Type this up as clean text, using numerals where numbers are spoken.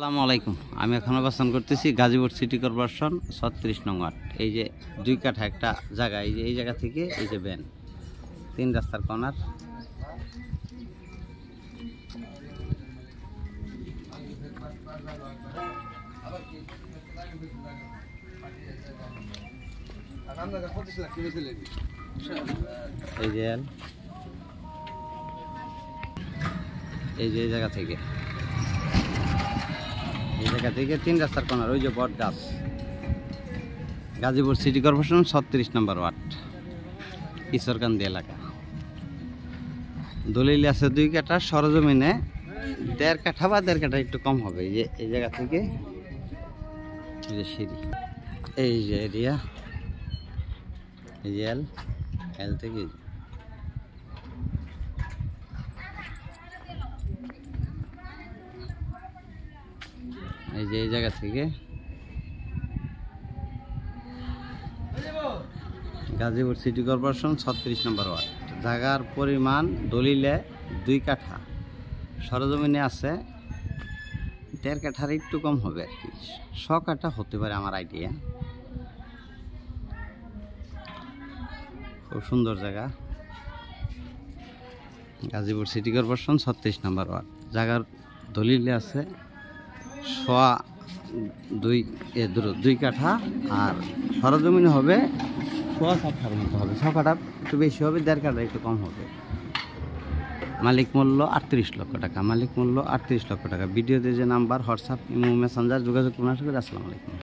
আসসালামু আলাইকুম। আমি এখন অবস্থান করতেছি গাজীপুর সিটি কর্পোরেশন ৩৬ নং ওয়ার্ড। এই যে ২ কাঠা একটা জায়গা, এই যে এই জায়গা থেকে এই যে ব্যান ৩ রাস্তার কর্নার। এই যে এই জায়গা থেকে ৩ রাস্তার কর্নার, ওই যে বট গাছ, গাজীপুর সিটি কর্পোরেশন ৩৬ নম্বর ওয়ার্ড, ঈশ্বরকান্দি এলাকা। দলিল আছে ২ কাঠা, সরজমিনে ১.৫ কাঠা বা ১.৫ কাঠা একটু কম হবে। এই যে এই জায়গা থেকে এই যে সিঁড়ি, এই যে এরিয়া, এই যে এল থেকে এই যে এই জায়গা থেকে গাজীপুর সিটি কর্পোরেশন ৩৬ নম্বর ওয়ার্ড। জায়গার পরিমাণ দলিলে ২ কাঠা, সরজমিনে আছে ১.৫ কাঠার একটু কম হবে আর কি, ১০০ কাঠা হতে পারে আমার আইডিয়া। খুব সুন্দর জায়গা, গাজীপুর সিটি কর্পোরেশন ৩৬ নম্বর ওয়ার্ড। জায়গার দলিলে আছে ২ কাঠা, আর সরজমিনে হবে ১০০ কাঠার মতো হবে। ১০০ কাঠা একটু বেশি হবে, ১.৫ কাঠা একটু কম হবে। মালিক মূল্য ৩৮ লক্ষ টাকা, মালিক মূল্য ৩৮ লক্ষ টাকা। ভিডিওতে যে নাম্বার, হোয়াটসঅ্যাপ, ইমো, মেসেঞ্জার যোগাযোগ করুন। আসসালামু আলাইকুম।